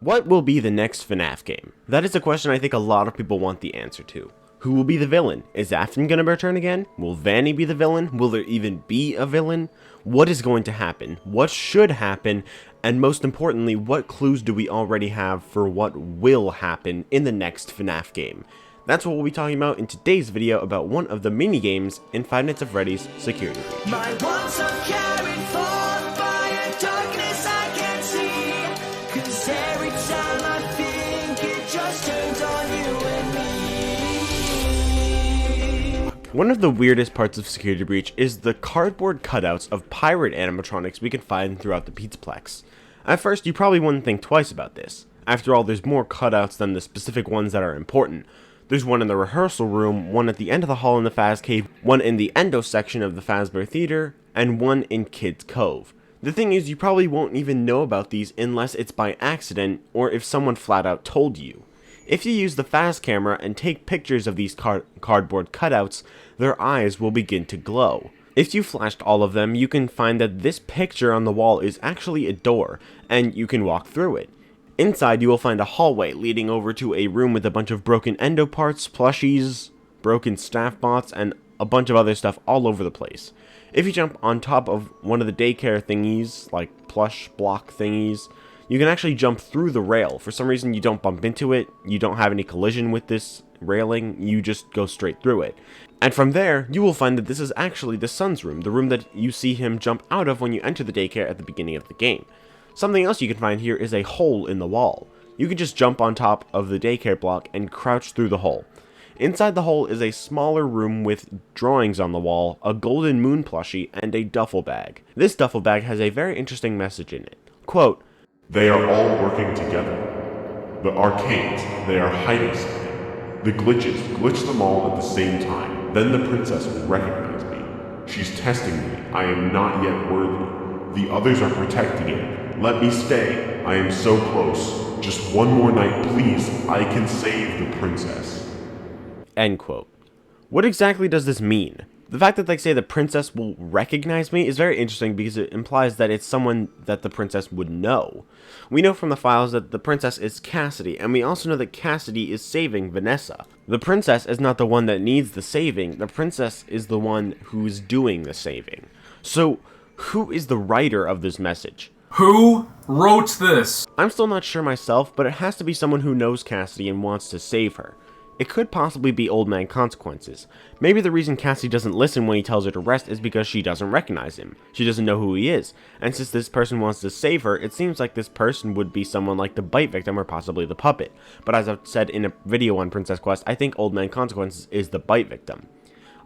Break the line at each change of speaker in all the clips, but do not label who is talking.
What will be the next FNaF game? That is a question I think a lot of people want the answer to. Who will be the villain? Is Afton gonna return again? Will Vanny be the villain? Will there even be a villain? What is going to happen? What should happen? And most importantly, what clues do we already have for what will happen in the next FNaF game? That's what we'll be talking about in today's video about one of the mini games in Five Nights at Freddy's Security Breach.
My walls are carried forth by a darkness I can't see, 'cause every time I think it just turns on you and me.
One of the weirdest parts of Security Breach is the cardboard cutouts of pirate animatronics we can find throughout the Pizzaplex. At first, you probably wouldn't think twice about this. After all, there's more cutouts than the specific ones that are important. There's one in the rehearsal room, one at the end of the hall in the Faz Cave, one in the Endo section of the Fazbear Theater, and one in Kids Cove. The thing is, you probably won't even know about these unless it's by accident, or if someone flat out told you. If you use the Faz camera and take pictures of these cardboard cutouts, their eyes will begin to glow. If you flashed all of them, you can find that this picture on the wall is actually a door, and you can walk through it. Inside, you will find a hallway leading over to a room with a bunch of broken endo parts, plushies, broken staff bots, and a bunch of other stuff all over the place. If you jump on top of one of the daycare thingies, like plush block thingies, you can actually jump through the rail. For some reason, you don't bump into it, you don't have any collision with this railing, you just go straight through it. And from there, you will find that this is actually the son's room, the room that you see him jump out of when you enter the daycare at the beginning of the game. Something else you can find here is a hole in the wall. You can just jump on top of the daycare block and crouch through the hole. Inside the hole is a smaller room with drawings on the wall, a golden moon plushie, and a duffel bag. This duffel bag has a very interesting message in it. Quote,
"They are all working together. The arcades, they are hiding something. The glitches, glitch them all at the same time. Then the princess will recognize me. She's testing me. I am not yet worthy. The others are protecting it. Let me stay. I am so close. Just one more night, please. I can save the princess."
End quote. What exactly does this mean? The fact that they say the princess will recognize me is very interesting because it implies that it's someone that the princess would know. We know from the files that the princess is Cassidy, and we also know that Cassidy is saving Vanessa. The princess is not the one that needs the saving, the princess is the one who's doing the saving. So, who is the writer of this message?
Who wrote this?
I'm still not sure myself, but it has to be someone who knows Cassidy and wants to save her. It could possibly be Old Man Consequences. Maybe the reason Cassidy doesn't listen when he tells her to rest is because she doesn't recognize him. She doesn't know who he is. And since this person wants to save her, it seems like this person would be someone like the bite victim or possibly the puppet. But as I've said in a video on Princess Quest, I think Old Man Consequences is the bite victim.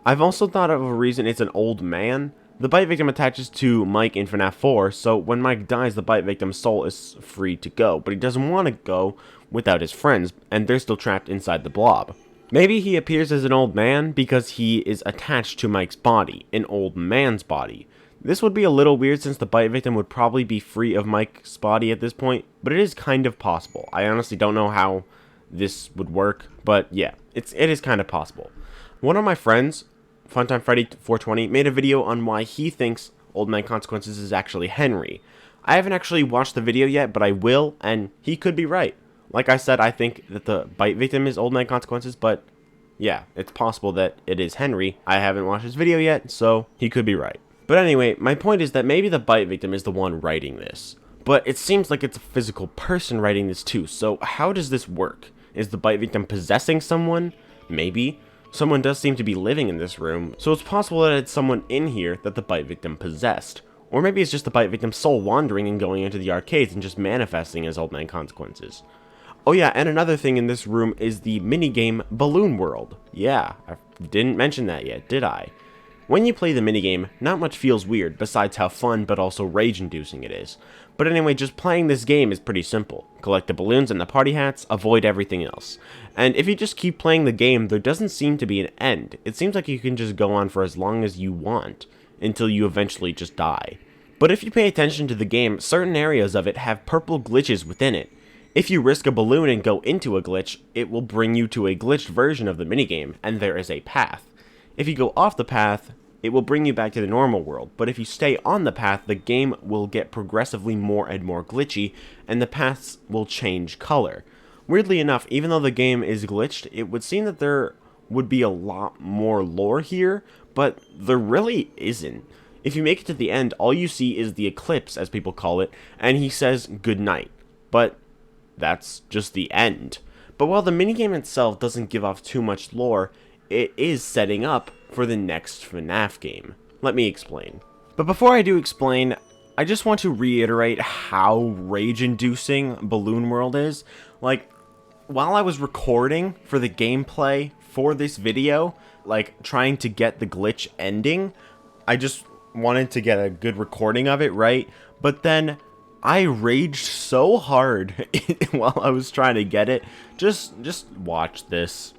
I've also thought of a reason it's an old man. The bite victim attaches to Mike in FNaF 4, so when Mike dies, the bite victim's soul is free to go, but he doesn't want to go without his friends, and they're still trapped inside the blob. Maybe he appears as an old man because he is attached to Mike's body, an old man's body. This would be a little weird since the bite victim would probably be free of Mike's body at this point, but it is kind of possible. I honestly don't know how this would work, but yeah, it is kind of possible. One of my friends, Funtime Freddy 420, made a video on why he thinks Old Man Consequences is actually Henry. I haven't actually watched the video yet, but I will, and he could be right. Like I said, I think that the bite victim is Old Man Consequences, but yeah, it's possible that it is Henry. I haven't watched his video yet, so he could be right. But anyway, my point is that maybe the bite victim is the one writing this. But it seems like it's a physical person writing this too, so how does this work? Is the bite victim possessing someone? Maybe. Someone does seem to be living in this room, so it's possible that it's someone in here that the bite victim possessed. Or maybe it's just the bite victim's soul wandering and going into the arcades and just manifesting as Old Man Consequences. Oh yeah, and another thing in this room is the minigame Balloon World. Yeah, I didn't mention that yet, did I? When you play the minigame, not much feels weird, besides how fun but also rage-inducing it is. But anyway, just playing this game is pretty simple. Collect the balloons and the party hats, avoid everything else. And if you just keep playing the game, there doesn't seem to be an end. It seems like you can just go on for as long as you want, until you eventually just die. But if you pay attention to the game, certain areas of it have purple glitches within it. If you risk a balloon and go into a glitch, it will bring you to a glitched version of the minigame, and there is a path. If you go off the path, it will bring you back to the normal world, but if you stay on the path, the game will get progressively more and more glitchy, and the paths will change color. Weirdly enough, even though the game is glitched, it would seem that there would be a lot more lore here, but there really isn't. If you make it to the end, all you see is the eclipse, as people call it, and he says goodnight. But that's just the end. But while the minigame itself doesn't give off too much lore, it is setting up for the next FNaF game. Let me explain. But before I do explain, I just want to reiterate how rage-inducing Balloon World is. Like, while I was recording for the gameplay for this video, like trying to get the glitch ending, I just wanted to get a good recording of it, right? But then I raged so hard while I was trying to get it. Just watch this.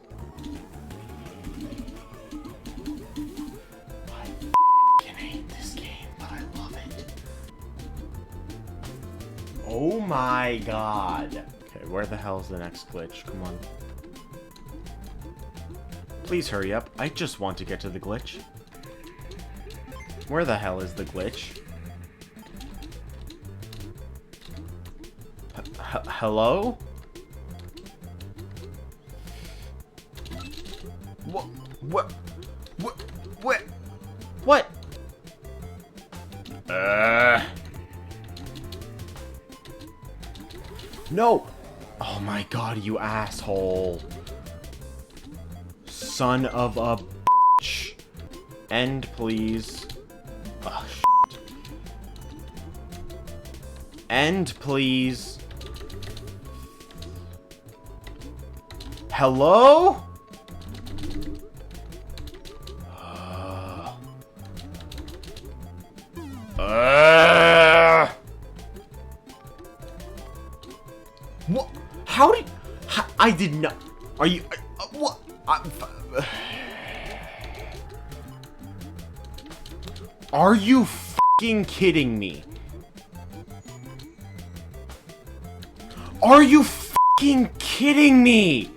I f***ing hate this game, but I love it. Oh my god. Okay, where the hell is the next glitch? Come on. Please hurry up. I just want to get to the glitch. Where the hell is the glitch? Hello? What? What? What? What? No! Oh my god, you asshole. Son of a bitch. End, please. Oh, shit. End, please. Hello? What? How did... I did not... Are you... what? Are you f***ing kidding me? Are you f***ing kidding me?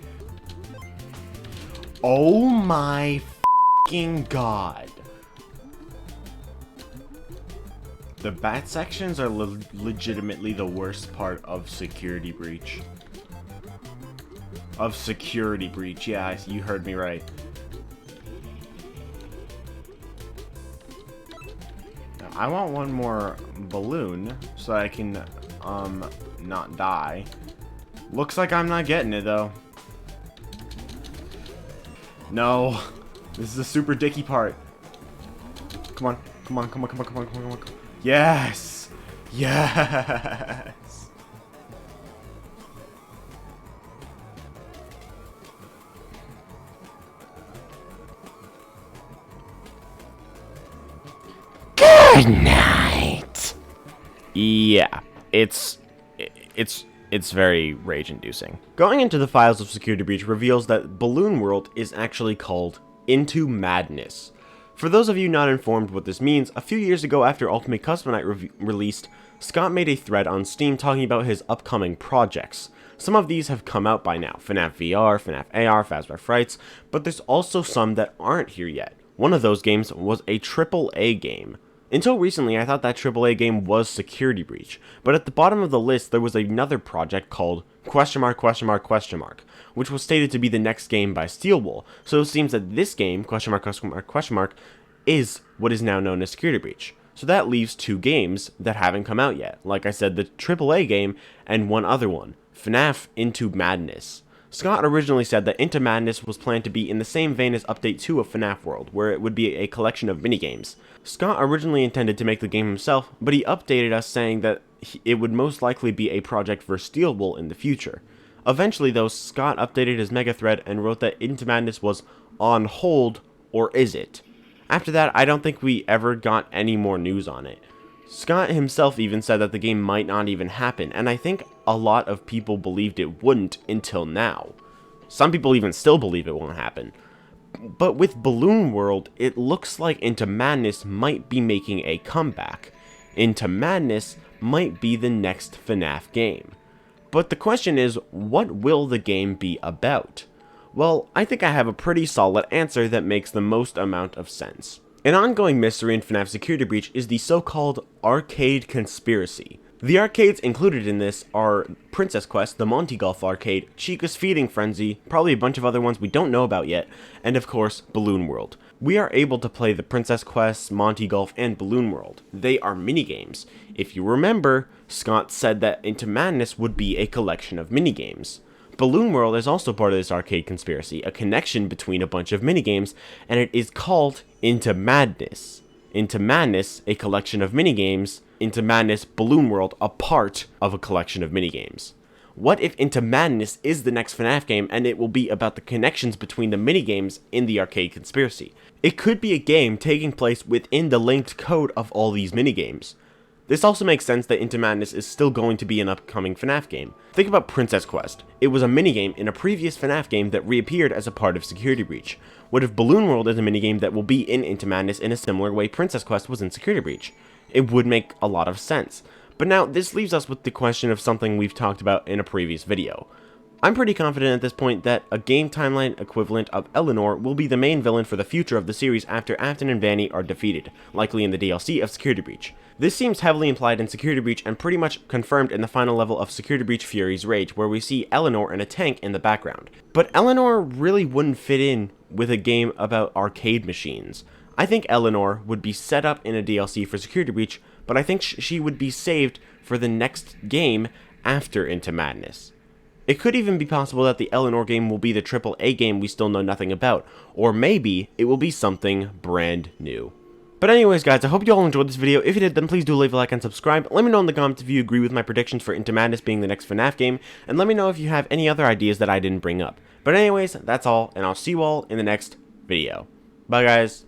Oh my f***ing god. The bat sections are legitimately the worst part of Security Breach. Yeah, you heard me right. Now, I want one more balloon so I can, not die. Looks like I'm not getting it, though. No. This is the super dicky part. Come on. Come on, come on, come on, come on, come on, come on. Yes! Yes! Good night! Yeah, it's very rage-inducing. Going into the files of Security Breach reveals that Balloon World is actually called Into Madness. For those of you not informed what this means, a few years ago after Ultimate Custom Night released, Scott made a thread on Steam talking about his upcoming projects. Some of these have come out by now, FNaF VR, FNaF AR, Fazbear Frights, but there's also some that aren't here yet. One of those games was a AAA game. Until recently, I thought that AAA game was Security Breach, but at the bottom of the list there was another project called ... which was stated to be the next game by Steelwool, so it seems that this game, ... is what is now known as Security Breach. So that leaves two games that haven't come out yet. Like I said, the AAA game and one other one, FNaF Into Madness. Scott originally said that Into Madness was planned to be in the same vein as Update 2 of FNaF World, where it would be a collection of minigames. Scott originally intended to make the game himself, but he updated us saying that it would most likely be a project for Steelwool in the future. Eventually though, Scott updated his mega thread and wrote that Into Madness was on hold, or is it? After that, I don't think we ever got any more news on it. Scott himself even said that the game might not even happen, and I think a lot of people believed it wouldn't until now. Some people even still believe it won't happen. But with Balloon World, it looks like Into Madness might be making a comeback. Into Madness might be the next FNaF game. But the question is, what will the game be about? Well, I think I have a pretty solid answer that makes the most amount of sense. An ongoing mystery in FNaF Security Breach is the so-called arcade conspiracy. The arcades included in this are Princess Quest, the Monty Golf Arcade, Chica's Feeding Frenzy, probably a bunch of other ones we don't know about yet, and of course, Balloon World. We are able to play the Princess Quest, Monty Golf, and Balloon World. They are minigames. If you remember, Scott said that Into Madness would be a collection of minigames. Balloon World is also part of this arcade conspiracy, a connection between a bunch of minigames, and it is called Into Madness. Into Madness, a collection of minigames. Into Madness Balloon World, a part of a collection of minigames. What if Into Madness is the next FNaF game and it will be about the connections between the minigames in the arcade conspiracy? It could be a game taking place within the linked code of all these minigames. This also makes sense that Into Madness is still going to be an upcoming FNaF game. Think about Princess Quest. It was a minigame in a previous FNaF game that reappeared as a part of Security Breach. What if Balloon World is a minigame that will be in Into Madness in a similar way Princess Quest was in Security Breach? It would make a lot of sense. But now, this leaves us with the question of something we've talked about in a previous video. I'm pretty confident at this point that a game timeline equivalent of Eleanor will be the main villain for the future of the series after Afton and Vanny are defeated, likely in the DLC of Security Breach. This seems heavily implied in Security Breach and pretty much confirmed in the final level of Security Breach Fury's Rage, where we see Eleanor in a tank in the background. But Eleanor really wouldn't fit in with a game about arcade machines. I think Eleanor would be set up in a DLC for Security Breach, but I think she would be saved for the next game after Into Madness. It could even be possible that the Eleanor game will be the AAA game we still know nothing about, or maybe it will be something brand new. But anyways guys, I hope you all enjoyed this video. If you did, then please do leave a like and subscribe. Let me know in the comments if you agree with my predictions for Into Madness being the next FNaF game, and let me know if you have any other ideas that I didn't bring up. But anyways, that's all, and I'll see you all in the next video. Bye guys.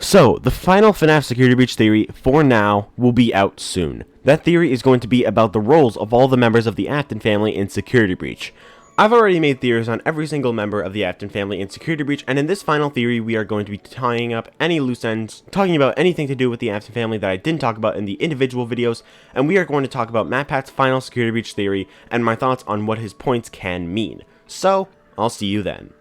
So, the final FNaF Security Breach theory, for now, will be out soon. That theory is going to be about the roles of all the members of the Afton family in Security Breach. I've already made theories on every single member of the Afton family in Security Breach, and in this final theory we are going to be tying up any loose ends, talking about anything to do with the Afton family that I didn't talk about in the individual videos, and we are going to talk about MatPat's final Security Breach theory, and my thoughts on what his points can mean. So, I'll see you then.